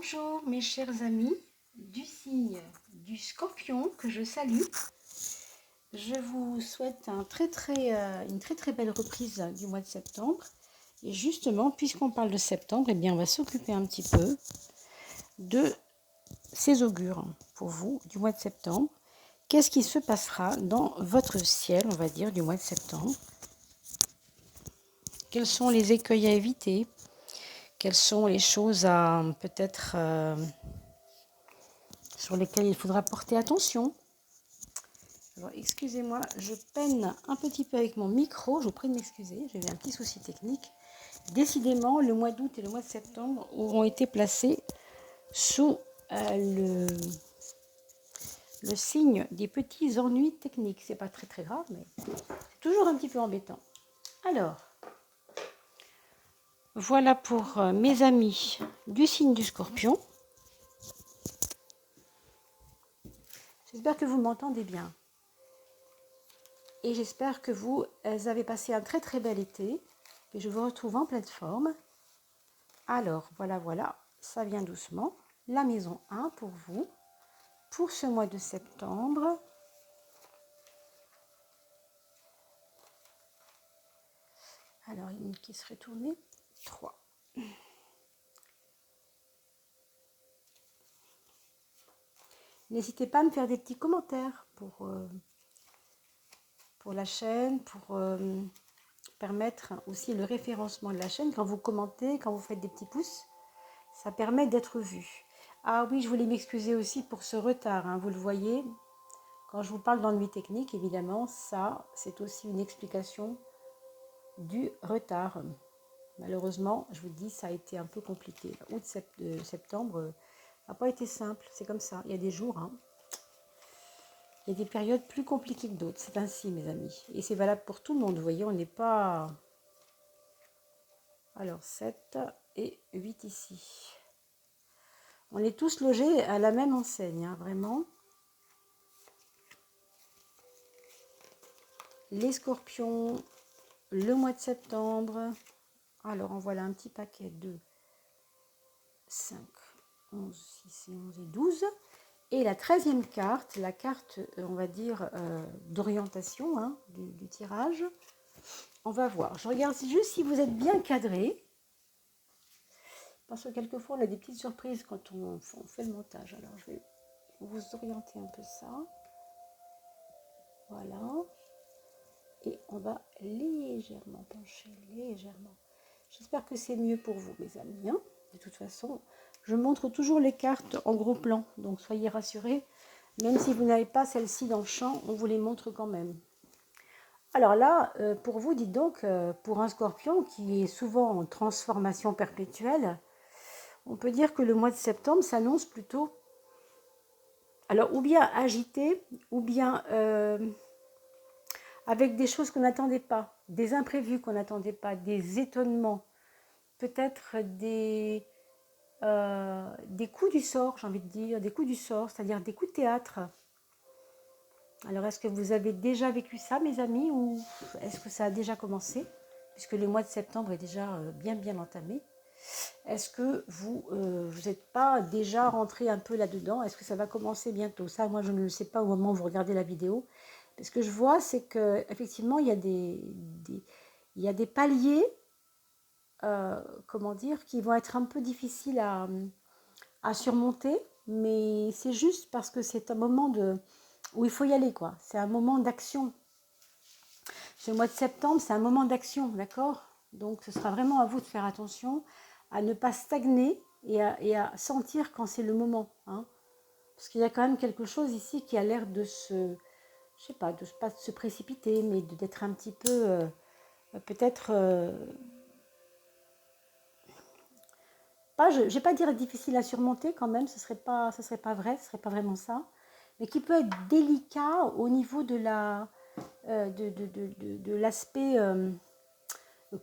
Bonjour mes chers amis du signe du Scorpion que je salue. Je vous souhaite une très très belle reprise du mois de septembre. Et justement, puisqu'on parle de septembre, eh bien on va s'occuper un petit peu de ces augures pour vous du mois de septembre. Qu'est-ce qui se passera dans votre ciel, on va dire, du mois de septembre? Quels sont les écueils à éviter? Quelles sont les choses à peut-être sur lesquelles il faudra porter attention? Alors, excusez-moi, je peine un petit peu avec mon micro, je vous prie de m'excuser, j'ai eu un petit souci technique. Décidément, le mois d'août et le mois de septembre auront été placés sous le signe des petits ennuis techniques. C'est pas très grave, mais c'est toujours un petit peu embêtant. Alors, voilà pour mes amis du signe du Scorpion. J'espère que vous m'entendez bien. Et j'espère que vous avez passé un très bel été. Et je vous retrouve en pleine forme. Alors, voilà, ça vient doucement. La maison 1 pour vous, pour ce mois de septembre. Alors, une qui serait tournée, 3. N'hésitez pas à me faire des petits commentaires pour la chaîne, pour permettre aussi le référencement de la chaîne. Quand vous commentez, quand vous faites des petits pouces, ça permet d'être vu. Ah oui, je voulais m'excuser aussi pour ce retard, hein, vous le voyez. Quand je vous parle d'ennui technique, évidemment, ça, c'est aussi une explication du retard. Malheureusement, je vous dis, ça a été un peu compliqué. Août, septembre, n'a pas été simple, c'est comme ça. Il y a des jours, hein, il y a des périodes plus compliquées que d'autres. C'est ainsi, mes amis. Et c'est valable pour tout le monde. Vous voyez, on n'est pas... Alors, 7 et 8 ici. On est tous logés à la même enseigne, hein, vraiment. Les scorpions, le mois de septembre. Alors, en voilà un petit paquet de 5, 11, 6 et 11 et 12. Et la 13e carte, la carte, on va dire, d'orientation, hein, du tirage. On va voir. Je regarde juste si vous êtes bien cadré. Parce que quelquefois, on a des petites surprises quand on fait le montage. Alors, je vais vous orienter un peu ça. Voilà. Et on va légèrement pencher, légèrement. J'espère que c'est mieux pour vous, mes amis. Hein. De toute façon, je montre toujours les cartes en gros plan. Donc, soyez rassurés. Même si vous n'avez pas celle-ci dans le champ, on vous les montre quand même. Alors là, pour vous, dites donc, pour un scorpion qui est souvent en transformation perpétuelle, on peut dire que le mois de septembre s'annonce plutôt, alors ou bien agité, ou bien avec des choses qu'on n'attendait pas, des imprévus qu'on n'attendait pas, des étonnements, peut-être des coups du sort, j'ai envie de dire, des coups du sort, c'est-à-dire des coups de théâtre. Alors, est-ce que vous avez déjà vécu ça, mes amis, ou est-ce que ça a déjà commencé, puisque le mois de septembre est déjà bien entamé? Est-ce que vous n'êtes pas déjà rentré un peu là-dedans? Est-ce que ça va commencer bientôt? Ça, moi, je ne le sais pas au moment où vous regardez la vidéo. Mais ce que je vois, c'est qu'effectivement, il y a des paliers, comment dire, qui vont être un peu difficiles à surmonter, mais c'est juste parce que c'est un moment où il faut y aller, quoi. C'est un moment d'action. Ce mois de septembre, c'est un moment d'action, d'accord? Donc, ce sera vraiment à vous de faire attention à ne pas stagner et à sentir quand c'est le moment. Hein. Parce qu'il y a quand même quelque chose ici qui a l'air de je sais pas, pas de se précipiter, mais d'être un petit peu, peut-être, pas, je ne vais pas dire difficile à surmonter quand même, ce serait pas vrai, ce serait pas vraiment ça, mais qui peut être délicat au niveau de l'aspect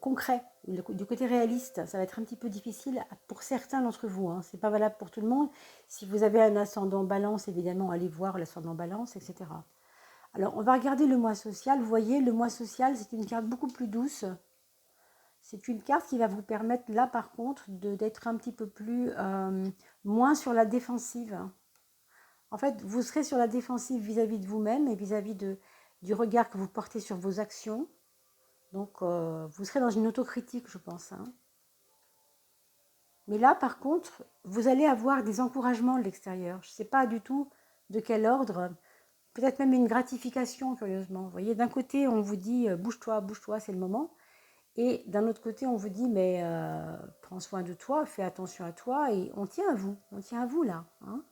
concret, du côté réaliste. Ça va être un petit peu difficile pour certains d'entre vous. Hein. Ce n'est pas valable pour tout le monde. Si vous avez un ascendant balance, évidemment, allez voir l'ascendant balance, etc. Alors, on va regarder le mois social. Vous voyez, le mois social, c'est une carte beaucoup plus douce. C'est une carte qui va vous permettre, là par contre, d'être un petit peu plus, moins sur la défensive. En fait, vous serez sur la défensive vis-à-vis de vous-même et vis-à-vis du regard que vous portez sur vos actions. Donc, vous serez dans une autocritique, je pense. Hein. Mais là, par contre, vous allez avoir des encouragements de l'extérieur. Je ne sais pas du tout de quel ordre. Peut-être même une gratification, curieusement. Vous voyez, d'un côté, on vous dit bouge-toi, c'est le moment. Et d'un autre côté, on vous dit mais prends soin de toi, fais attention à toi. Et on tient à vous là. Hein.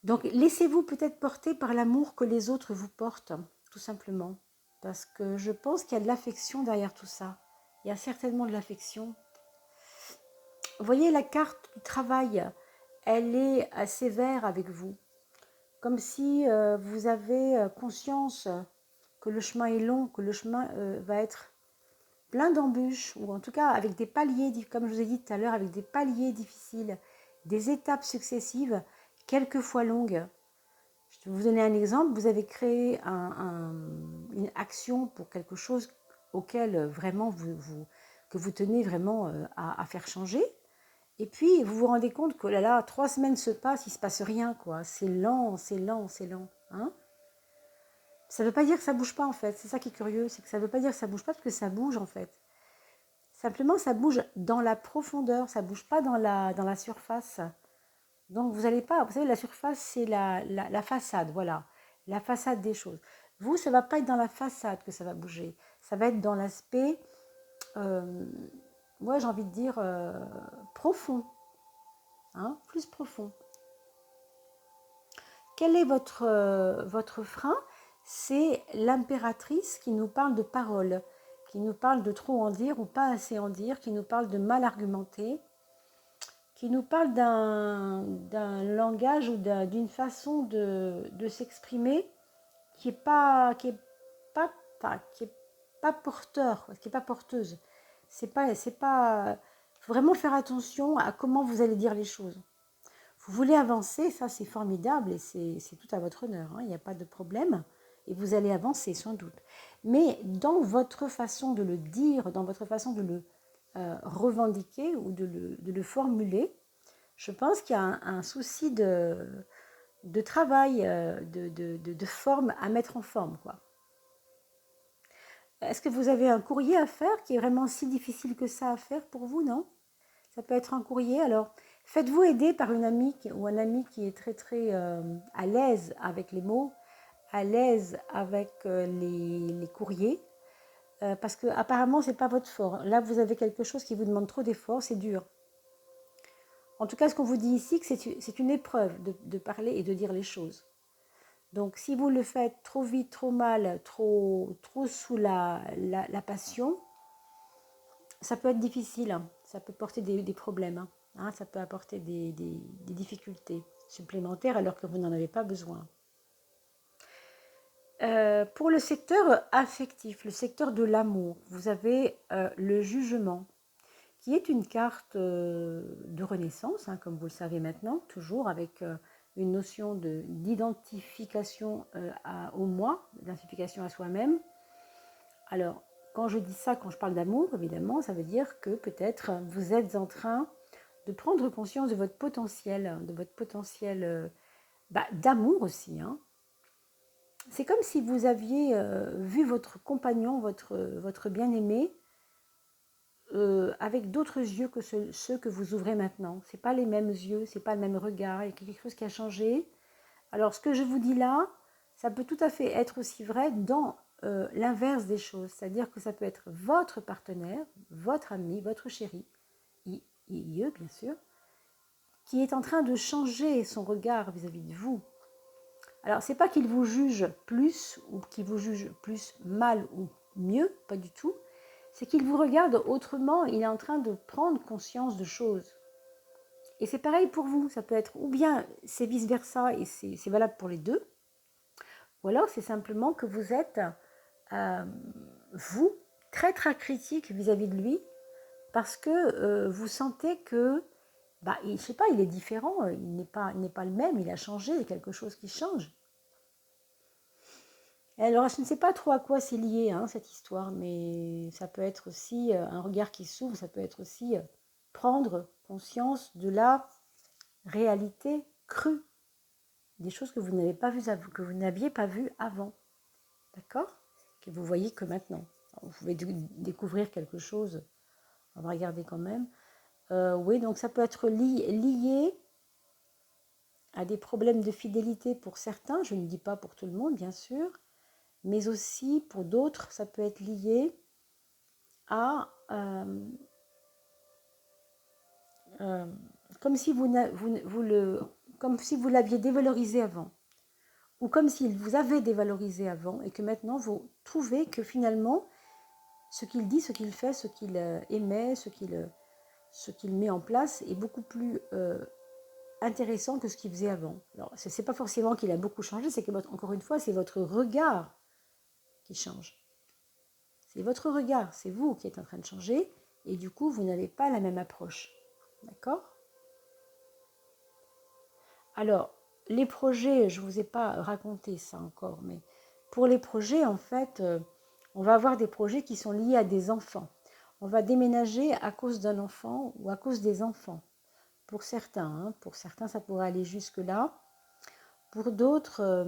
Donc, laissez-vous peut-être porter par l'amour que les autres vous portent, tout simplement. Parce que je pense qu'il y a de l'affection derrière tout ça. Il y a certainement de l'affection. Vous voyez, la carte du travail, elle est sévère avec vous. Comme si vous avez conscience que le chemin est long, que le chemin va être plein d'embûches, ou en tout cas avec des paliers, comme je vous ai dit tout à l'heure, avec des paliers difficiles, des étapes successives, quelquefois longues. Je vais vous donner un exemple. Vous avez créé une action pour quelque chose auquel vraiment que vous tenez vraiment à faire changer. Et puis, vous vous rendez compte que là, 3 semaines se passent, il ne se passe rien, quoi. C'est lent, c'est lent, c'est lent. Hein. Ça ne veut pas dire que ça ne bouge pas, en fait. C'est ça qui est curieux, c'est que ça ne veut pas dire que ça ne bouge pas, parce que ça bouge, en fait. Simplement, ça bouge dans la profondeur, ça ne bouge pas dans la surface. Donc, vous n'allez pas... Vous savez, la surface, c'est la façade, voilà. La façade des choses. Vous, ça ne va pas être dans la façade que ça va bouger. Ça va être dans l'aspect, moi, j'ai envie de dire, profond. Hein, plus profond. Quel est votre frein? C'est l'impératrice qui nous parle de parole, qui nous parle de trop en dire ou pas assez en dire, qui nous parle de mal argumenter, qui nous parle d'un langage ou d'une façon de s'exprimer qui n'est pas, qui est pas porteur, qui n'est pas porteuse. C'est pas, faut vraiment faire attention à comment vous allez dire les choses. Vous voulez avancer, ça c'est formidable et c'est tout à votre honneur, hein, il n'y a pas de problème. Et vous allez avancer sans doute. Mais dans votre façon de le dire, dans votre façon de le revendiquer ou de le formuler, je pense qu'il y a un souci de travail, de forme à mettre en forme, quoi. Est-ce que vous avez un courrier à faire qui est vraiment si difficile que ça à faire pour vous, non? Ça peut être un courrier. Alors, faites-vous aider par une amie ou un ami qui est très très à l'aise avec les mots, à l'aise avec les courriers, parce que apparemment c'est pas votre fort. Là, vous avez quelque chose qui vous demande trop d'efforts, c'est dur. En tout cas, ce qu'on vous dit ici, que c'est une épreuve de parler et de dire les choses. Donc, si vous le faites trop vite, trop mal, trop sous la passion, ça peut être difficile, hein. Ça peut porter des problèmes, hein. Ça peut apporter des difficultés supplémentaires alors que vous n'en avez pas besoin. Pour le secteur affectif, le secteur de l'amour, vous avez le jugement, qui est une carte de renaissance, hein, comme vous le savez maintenant, toujours avec une notion d'identification au moi, d'identification à soi-même. Alors, quand je dis ça, quand je parle d'amour, évidemment, ça veut dire que peut-être vous êtes en train de prendre conscience de votre potentiel d'amour aussi. Hein. C'est comme si vous aviez vu votre compagnon, votre bien-aimé, avec d'autres yeux que ceux que vous ouvrez maintenant. Ce n'est pas les mêmes yeux, ce n'est pas le même regard, il y a quelque chose qui a changé. Alors, ce que je vous dis là, ça peut tout à fait être aussi vrai dans l'inverse des choses, c'est-à-dire que ça peut être votre partenaire, votre ami, votre chéri, IE bien sûr, qui est en train de changer son regard vis-à-vis de vous. Alors, c'est pas qu'il vous juge plus ou qu'il vous juge plus mal ou mieux, pas du tout. C'est qu'il vous regarde autrement, il est en train de prendre conscience de choses. Et c'est pareil pour vous, ça peut être ou bien c'est vice-versa et c'est valable pour les deux, ou alors c'est simplement que vous êtes, vous, très très critique vis-à-vis de lui, parce que vous sentez que, je sais pas, il est différent, il n'est pas le même, il a changé, il y a quelque chose qui change. Alors, je ne sais pas trop à quoi c'est lié, hein, cette histoire, mais ça peut être aussi un regard qui s'ouvre, ça peut être aussi prendre conscience de la réalité crue, des choses que vous n'avez pas vues, que vous n'aviez pas vues avant, d'accord? Que vous voyez que maintenant. Alors, vous pouvez découvrir quelque chose, on va regarder quand même. Oui, donc ça peut être lié à des problèmes de fidélité pour certains, je ne dis pas pour tout le monde, bien sûr, mais aussi pour d'autres, ça peut être lié à euh, comme si comme si vous l'aviez dévalorisé avant, ou comme s'il vous avait dévalorisé avant, et que maintenant vous trouvez que finalement, ce qu'il dit, ce qu'il fait, ce qu'il émet, ce qu'il met en place est beaucoup plus intéressant que ce qu'il faisait avant. Alors, ce n'est pas forcément qu'il a beaucoup changé, c'est que, encore une fois, c'est votre regard qui change. C'est votre regard, c'est vous qui êtes en train de changer, et du coup, vous n'avez pas la même approche. D'accord? Alors, les projets, je ne vous ai pas raconté ça encore, mais pour les projets, en fait, on va avoir des projets qui sont liés à des enfants. On va déménager à cause d'un enfant ou à cause des enfants. Pour certains, ça pourrait aller jusque-là. Pour d'autres,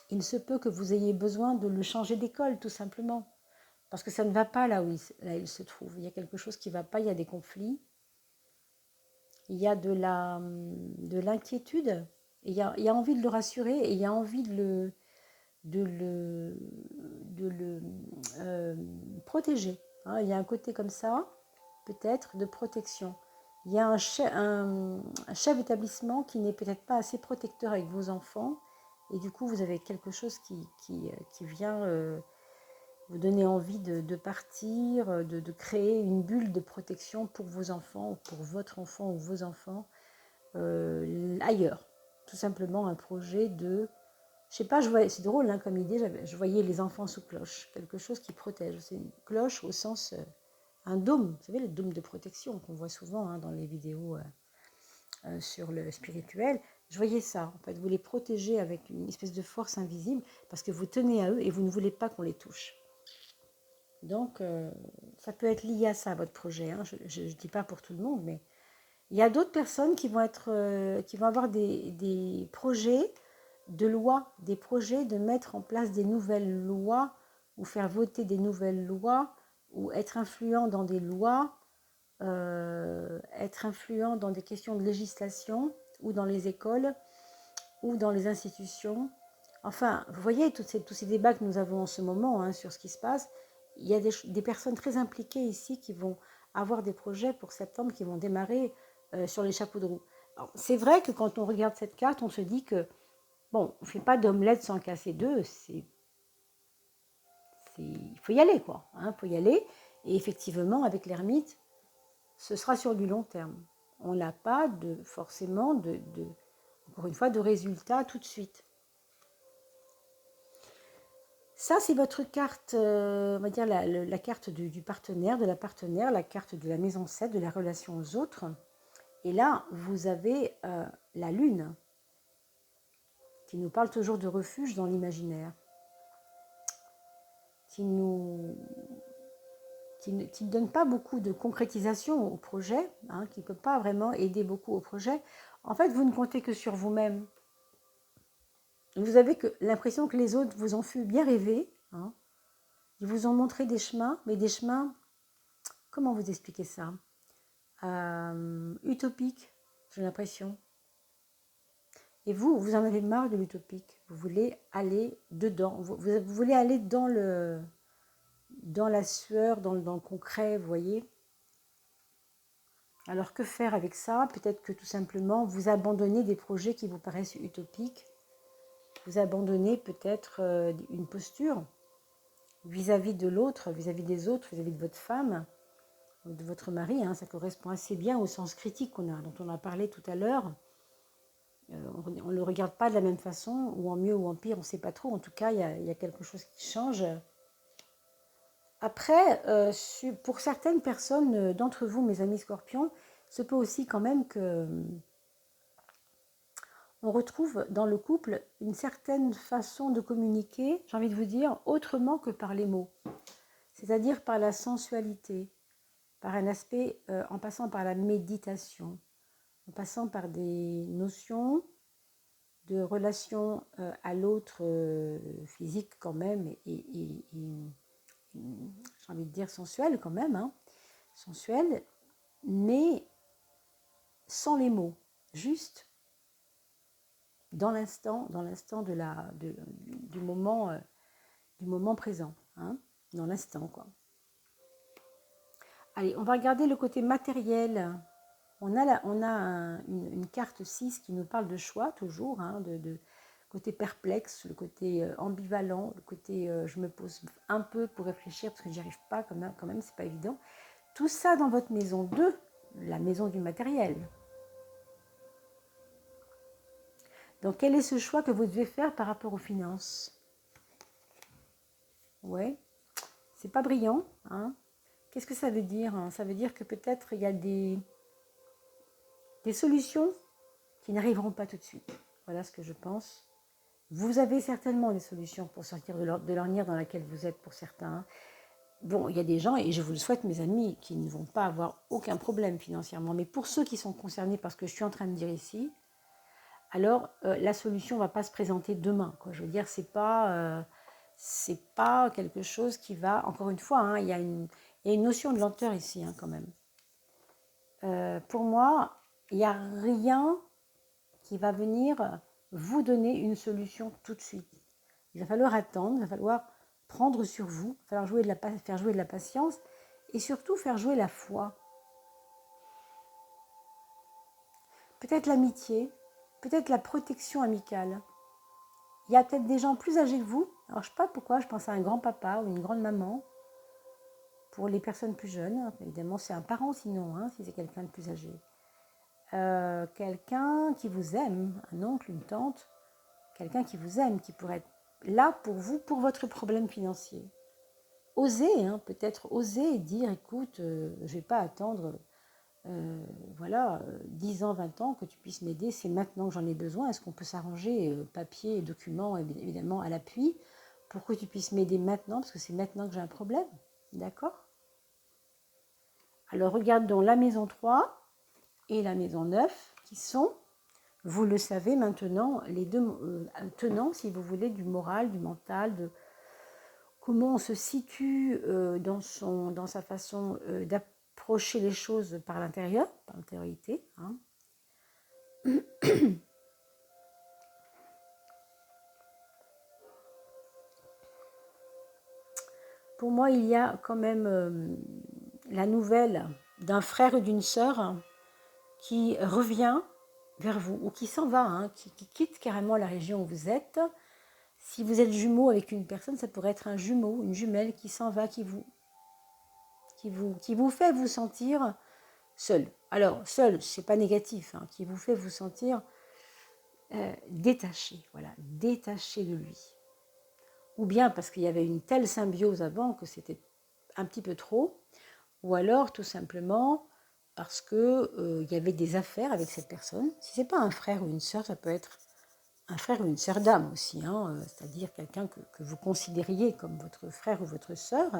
il se peut que vous ayez besoin de le changer d'école, tout simplement. Parce que ça ne va pas là où il se trouve. Il y a quelque chose qui ne va pas, il y a des conflits. Il y a de l'inquiétude. Il y a envie de le rassurer et il y a envie de le, de le protéger. Hein, il y a un côté comme ça, peut-être, de protection. Il y a un chef d'établissement qui n'est peut-être pas assez protecteur avec vos enfants et du coup vous avez quelque chose qui vient vous donner envie de partir, de créer une bulle de protection pour vos enfants ou pour votre enfant ou vos enfants ailleurs. Tout simplement un projet de... Je sais pas, c'est drôle hein, comme idée, je voyais les enfants sous cloche, quelque chose qui protège. C'est une cloche au sens... un dôme, vous savez, le dôme de protection qu'on voit souvent hein, dans les vidéos sur le spirituel. Je voyais ça, en fait, vous les protégez avec une espèce de force invisible parce que vous tenez à eux et vous ne voulez pas qu'on les touche. Donc, ça peut être lié à ça, votre projet. Hein. Je ne dis pas pour tout le monde, mais il y a d'autres personnes qui vont avoir des projets de loi, des projets de mettre en place des nouvelles lois ou faire voter des nouvelles lois ou être influent dans des lois, être influent dans des questions de législation ou dans les écoles ou dans les institutions. Enfin, vous voyez tous ces débats que nous avons en ce moment hein, sur ce qui se passe. Il y a des personnes très impliquées ici qui vont avoir des projets pour septembre qui vont démarrer sur les chapeaux de roue. C'est vrai que quand on regarde cette carte, on se dit que, bon, on ne fait pas d'omelette sans casser deux, il faut y aller, quoi. Il faut y aller. Et effectivement, avec l'ermite, ce sera sur du long terme. On n'a pas forcément encore une fois, de résultats tout de suite. Ça, c'est votre carte, on va dire la carte du partenaire, de la partenaire, la carte de la maison 7, de la relation aux autres. Et là, vous avez la lune, qui nous parle toujours de refuge dans l'imaginaire, qui ne donne pas beaucoup de concrétisation au projet, hein, qui ne peut pas vraiment aider beaucoup au projet. En fait, vous ne comptez que sur vous-même. Vous avez l'impression que les autres vous ont fait bien rêver. Hein. Ils vous ont montré des chemins, mais des chemins, comment vous expliquer ça utopiques, j'ai l'impression. Et vous en avez marre de l'utopique. Vous voulez aller dedans. Vous voulez aller dans la sueur, dans le concret, vous voyez. Alors que faire avec ça? Peut-être que tout simplement, vous abandonnez des projets qui vous paraissent utopiques. Vous abandonnez peut-être une posture vis-à-vis de l'autre, vis-à-vis des autres, vis-à-vis de votre femme, ou de votre mari. Hein, ça correspond assez bien au sens critique dont on a parlé tout à l'heure. On ne le regarde pas de la même façon, ou en mieux ou en pire, on ne sait pas trop. En tout cas, il y a quelque chose qui change. Après, pour certaines personnes d'entre vous, mes amis scorpions, se peut aussi quand même que on retrouve dans le couple une certaine façon de communiquer, j'ai envie de vous dire, autrement que par les mots. C'est-à-dire par la sensualité, par un aspect, en passant par la méditation, en passant par des notions de relation à l'autre physique quand même, et j'ai envie de dire sensuelle quand même, hein, sensuelle, mais sans les mots, juste dans l'instant du moment présent, hein, dans l'instant, quoi. Allez, on va regarder le côté matériel. On a une carte 6 qui nous parle de choix, toujours, hein, de côté perplexe, le côté ambivalent, le côté je me pose un peu pour réfléchir parce que j'y arrive pas quand même, c'est pas évident. Tout ça dans votre maison 2, la maison du matériel. Donc, quel est ce choix que vous devez faire par rapport aux finances? Ouais, c'est pas brillant, hein. Qu'est-ce que ça veut dire, hein? Ça veut dire que peut-être il y a des solutions qui n'arriveront pas tout de suite. Voilà ce que je pense. Vous avez certainement des solutions pour sortir de l'ornière dans laquelle vous êtes pour certains. Bon, il y a des gens, et je vous le souhaite mes amis, qui ne vont pas avoir aucun problème financièrement. Mais pour ceux qui sont concernés par ce que je suis en train de dire ici, alors la solution ne va pas se présenter demain, quoi. Je veux dire, c'est pas quelque chose qui va, encore une fois, hein, il y a une notion de lenteur ici, hein, quand même. Pour moi, il n'y a rien qui va venir vous donner une solution tout de suite. Il va falloir attendre, il va falloir prendre sur vous, il va falloir faire jouer de la patience et surtout faire jouer la foi. Peut-être l'amitié, peut-être la protection amicale. Il y a peut-être des gens plus âgés que vous. Alors je ne sais pas pourquoi, je pense à un grand-papa ou une grande-maman. Pour les personnes plus jeunes, évidemment c'est un parent sinon, hein, si c'est quelqu'un de plus âgé. Quelqu'un qui vous aime, un oncle, une tante, quelqu'un qui vous aime, qui pourrait être là pour vous, pour votre problème financier. Osez, hein, peut-être oser dire, écoute, je ne vais pas attendre 10 ans, 20 ans que tu puisses m'aider, c'est maintenant que j'en ai besoin, est-ce qu'on peut s'arranger, papier et documents évidemment à l'appui, pour que tu puisses m'aider maintenant, parce que c'est maintenant que j'ai un problème, d'accord? Alors regardons la maison 3 et la maison 9 qui sont, vous le savez maintenant, les deux tenants, si vous voulez, du moral, du mental, de comment on se situe dans sa façon d'approcher les choses par l'intérieur, par l'intériorité. Hein. Pour moi, il y a quand même la nouvelle d'un frère ou d'une sœur qui revient vers vous, ou qui s'en va, hein, qui quitte carrément la région où vous êtes. Si vous êtes jumeau avec une personne, ça pourrait être un jumeau, une jumelle qui s'en va, qui vous fait vous sentir seul. Alors, seul, c'est pas négatif, hein, qui vous fait vous sentir détaché, voilà, détaché de lui. Ou bien parce qu'il y avait une telle symbiose avant que c'était un petit peu trop, ou alors tout simplement parce que y avait des affaires avec cette personne. Si c'est pas un frère ou une sœur, ça peut être un frère ou une sœur d'âme aussi, hein, c'est-à-dire quelqu'un que vous considériez comme votre frère ou votre sœur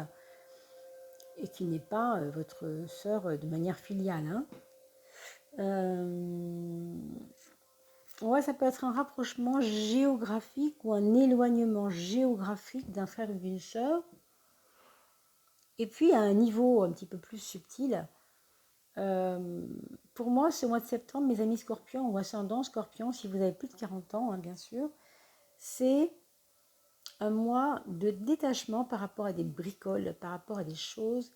et qui n'est pas votre sœur de manière filiale. Hein. Ouais, ça peut être un rapprochement géographique ou un éloignement géographique d'un frère ou d'une sœur. Et puis à un niveau un petit peu plus subtil, pour moi, ce mois de septembre, mes amis scorpions ou ascendants scorpions, si vous avez plus de 40 ans, hein, bien sûr, c'est un mois de détachement par rapport à des bricoles, par rapport à des choses.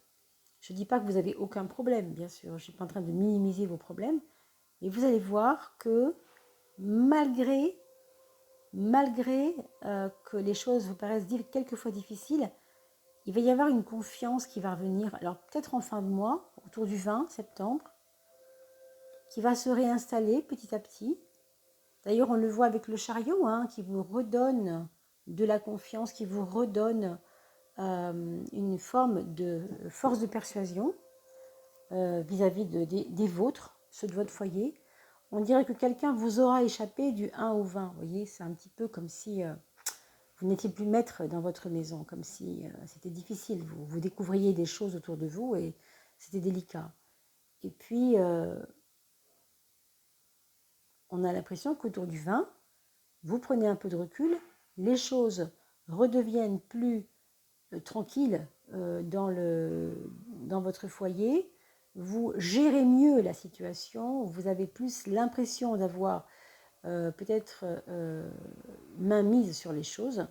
Je ne dis pas que vous n'avez aucun problème, bien sûr, je ne suis pas en train de minimiser vos problèmes, mais vous allez voir que malgré que les choses vous paraissent quelquefois difficiles, il va y avoir une confiance qui va revenir, alors peut-être en fin de mois, autour du 20 septembre, qui va se réinstaller petit à petit. D'ailleurs, on le voit avec le chariot, hein, qui vous redonne de la confiance, qui vous redonne une forme de force de persuasion vis-à-vis des vôtres, ceux de votre foyer. On dirait que quelqu'un vous aura échappé du 1 au 20. Vous voyez, c'est un petit peu comme si vous n'étiez plus maître dans votre maison, comme si c'était difficile. Vous découvriez des choses autour de vous et c'était délicat. Et puis, on a l'impression qu'autour du 20, vous prenez un peu de recul, les choses redeviennent plus tranquilles dans votre foyer, vous gérez mieux la situation, vous avez plus l'impression d'avoir peut-être main mise sur les choses.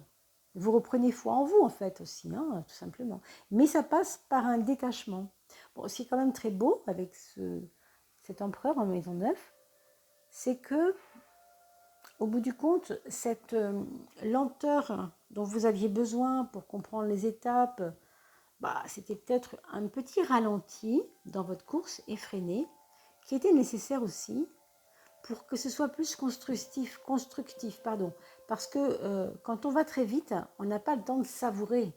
Vous reprenez foi en vous, en fait, aussi, hein, tout simplement. Mais ça passe par un détachement. Bon, ce qui est quand même très beau avec cet empereur en maison 9, c'est que, au bout du compte, cette lenteur dont vous aviez besoin pour comprendre les étapes, bah, c'était peut-être un petit ralenti dans votre course effrénée, qui était nécessaire aussi pour que ce soit plus constructif, pardon. Parce que quand on va très vite, on n'a pas le temps de savourer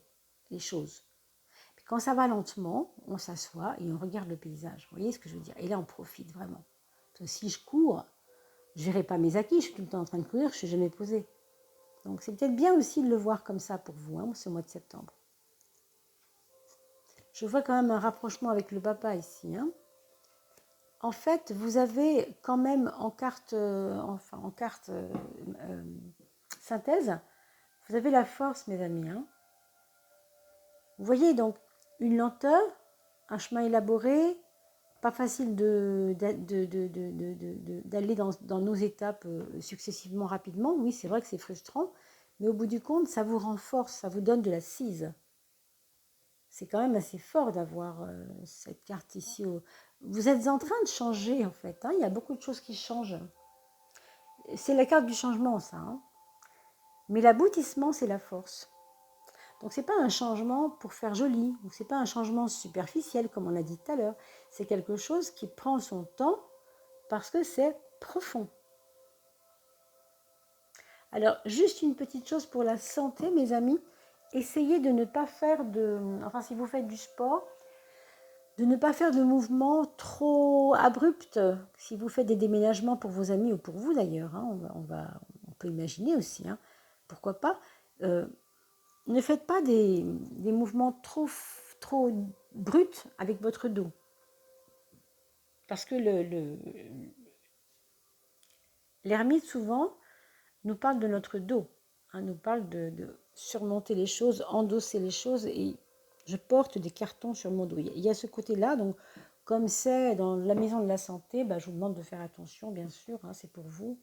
les choses. Puis quand ça va lentement, on s'assoit et on regarde le paysage. Vous voyez ce que je veux dire? Et là, on profite vraiment. Parce que si je cours, je ne verrai pas mes acquis, je suis tout le temps en train de courir, je ne suis jamais posée. Donc c'est peut-être bien aussi de le voir comme ça pour vous, hein, ce mois de septembre. Je vois quand même un rapprochement avec le papa ici, hein. En fait, vous avez quand même en carte, synthèse, vous avez la force, mes amis, hein. Vous voyez donc une lenteur, un chemin élaboré, pas facile d'aller dans nos étapes successivement rapidement. Oui, c'est vrai que c'est frustrant, mais au bout du compte, ça vous renforce, ça vous donne de l'assise. C'est quand même assez fort d'avoir cette carte ici. Vous êtes en train de changer, en fait, hein. Il y a beaucoup de choses qui changent. C'est la carte du changement, ça, hein. Mais l'aboutissement, c'est la force. Donc c'est pas un changement pour faire joli, ou c'est pas un changement superficiel comme on l'a dit tout à l'heure. C'est quelque chose qui prend son temps parce que c'est profond. Alors juste une petite chose pour la santé, mes amis, essayez de ne pas faire enfin si vous faites du sport, de ne pas faire de mouvements trop abrupts. Si vous faites des déménagements pour vos amis ou pour vous d'ailleurs, hein, on peut imaginer aussi, hein, pourquoi pas. Ne faites pas des mouvements trop bruts avec votre dos. Parce que l'ermite, souvent, nous parle de notre dos. Hein, nous parle de surmonter les choses, endosser les choses. Et je porte des cartons sur mon dos. Il y a ce côté-là. Donc, comme c'est dans la maison de la santé, bah, je vous demande de faire attention, bien sûr. Hein, c'est pour vous.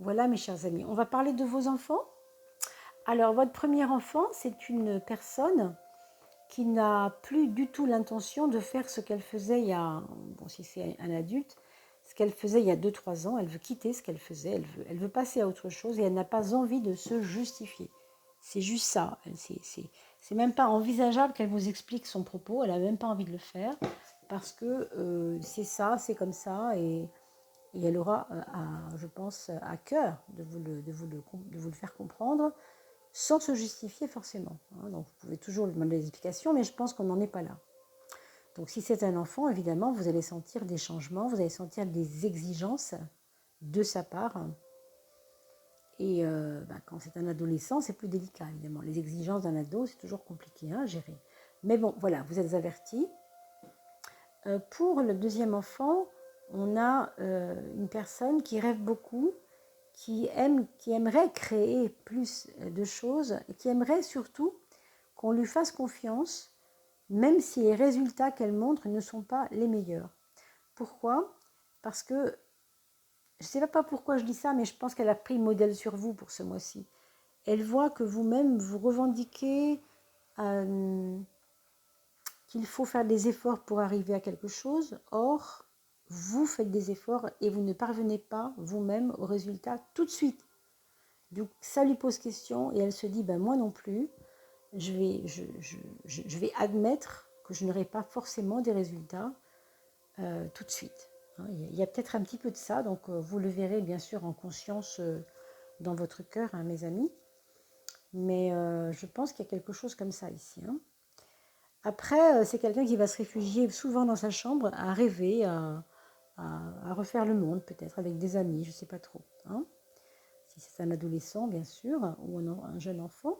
Voilà, mes chers amis. On va parler de vos enfants. Alors, votre premier enfant, c'est une personne qui n'a plus du tout l'intention de faire ce qu'elle faisait il y a, bon si c'est un adulte, ce qu'elle faisait il y a 2-3 ans, elle veut quitter ce qu'elle faisait, elle veut passer à autre chose et elle n'a pas envie de se justifier. C'est juste ça, c'est même pas envisageable qu'elle vous explique son propos, elle n'a même pas envie de le faire parce que c'est ça, c'est comme ça et elle aura, je pense, à cœur de vous le faire comprendre sans se justifier forcément. Hein. Donc vous pouvez toujours lui demander des explications, mais je pense qu'on n'en est pas là. Donc si c'est un enfant, évidemment, vous allez sentir des changements, vous allez sentir des exigences de sa part. Et quand c'est un adolescent, c'est plus délicat, évidemment. Les exigences d'un ado, c'est toujours compliqué à gérer. Mais bon, voilà, vous êtes avertis. Pour le deuxième enfant, on a une personne qui rêve beaucoup, qui aimerait créer plus de choses, et qui aimerait surtout qu'on lui fasse confiance, même si les résultats qu'elle montre ne sont pas les meilleurs. Pourquoi? Parce que, je ne sais pas pourquoi je dis ça, mais je pense qu'elle a pris modèle sur vous pour ce mois-ci. Elle voit que vous-même, vous revendiquez qu'il faut faire des efforts pour arriver à quelque chose. Or, vous faites des efforts et vous ne parvenez pas vous-même au résultat tout de suite. Donc ça lui pose question et elle se dit, ben moi non plus, je vais admettre que je n'aurai pas forcément des résultats tout de suite. Hein, il y a peut-être un petit peu de ça, donc vous le verrez bien sûr en conscience dans votre cœur, hein, mes amis. Mais je pense qu'il y a quelque chose comme ça ici. Hein. Après, c'est quelqu'un qui va se réfugier souvent dans sa chambre, à rêver, à à refaire le monde, peut-être avec des amis, je ne sais pas trop. Hein. Si c'est un adolescent, bien sûr, ou un jeune enfant.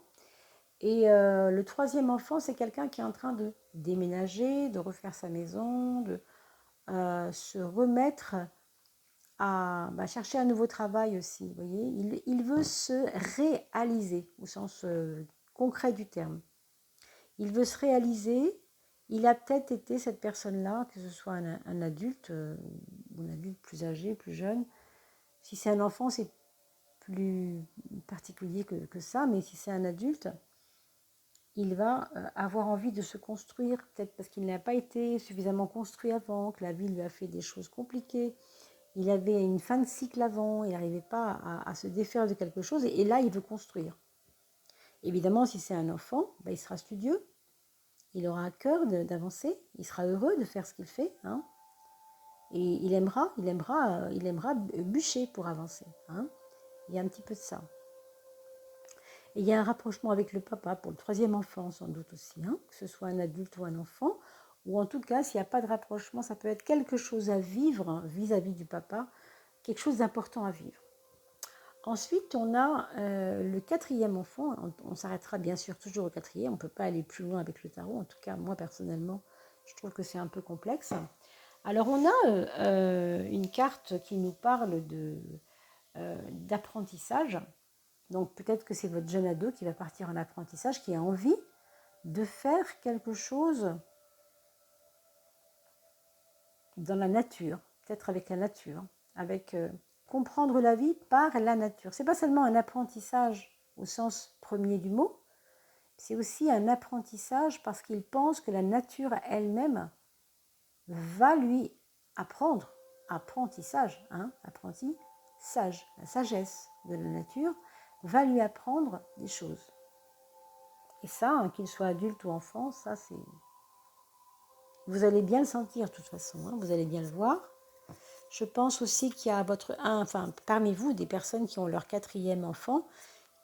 Et le troisième enfant, c'est quelqu'un qui est en train de déménager, de refaire sa maison, de se remettre à chercher un nouveau travail aussi. Vous voyez, il veut se réaliser au sens concret du terme. Il veut se réaliser. Il a peut-être été cette personne-là, que ce soit un adulte ou un adulte plus âgé, plus jeune. Si c'est un enfant, c'est plus particulier que ça, mais si c'est un adulte, il va avoir envie de se construire, peut-être parce qu'il n'a pas été suffisamment construit avant, que la vie lui a fait des choses compliquées. Il avait une fin de cycle avant, il n'arrivait pas à se défaire de quelque chose, et là, il veut construire. Évidemment, si c'est un enfant, il sera studieux, il aura à cœur d'avancer, il sera heureux de faire ce qu'il fait, hein, et il aimera bûcher pour avancer. Hein. Il y a un petit peu de ça. Et il y a un rapprochement avec le papa pour le troisième enfant, sans doute aussi, hein, que ce soit un adulte ou un enfant, ou en tout cas, s'il n'y a pas de rapprochement, ça peut être quelque chose à vivre vis-à-vis du papa, quelque chose d'important à vivre. Ensuite, on a le quatrième enfant. On s'arrêtera bien sûr toujours au quatrième. On ne peut pas aller plus loin avec le tarot. En tout cas, moi personnellement, je trouve que c'est un peu complexe. Alors, on a une carte qui nous parle d'apprentissage. Donc, peut-être que c'est votre jeune ado qui va partir en apprentissage, qui a envie de faire quelque chose dans la nature, peut-être avec la nature, avec comprendre la vie par la nature. C'est pas seulement un apprentissage au sens premier du mot, c'est aussi un apprentissage parce qu'il pense que la nature elle-même va lui apprendre, apprentissage, hein, apprenti, sage, la sagesse de la nature va lui apprendre des choses. Et ça, hein, qu'il soit adulte ou enfant, ça c'est... Vous allez bien le sentir de toute façon, hein, vous allez bien le voir. Je pense aussi qu'il y a parmi vous des personnes qui ont leur quatrième enfant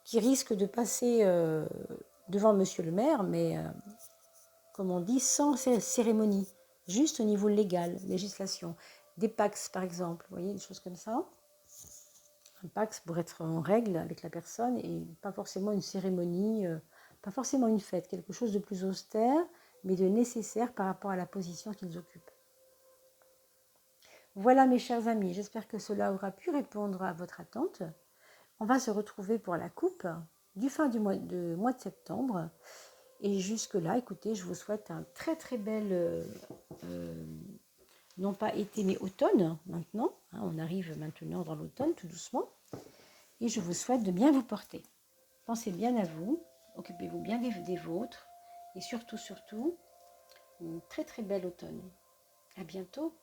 qui risquent de passer devant monsieur le maire, mais comme on dit, sans cérémonie, juste au niveau légal, législation. Des PAX par exemple, vous voyez, des choses comme ça. Un PAX pour être en règle avec la personne et pas forcément une cérémonie, pas forcément une fête, quelque chose de plus austère, mais de nécessaire par rapport à la position qu'ils occupent. Voilà mes chers amis, j'espère que cela aura pu répondre à votre attente. On va se retrouver pour la coupe du fin du mois de septembre. Et jusque-là, écoutez, je vous souhaite un très très bel, non pas été, mais automne maintenant. Hein, on arrive maintenant dans l'automne tout doucement. Et je vous souhaite de bien vous porter. Pensez bien à vous, occupez-vous bien des vôtres. Et surtout, une très très belle automne. À bientôt.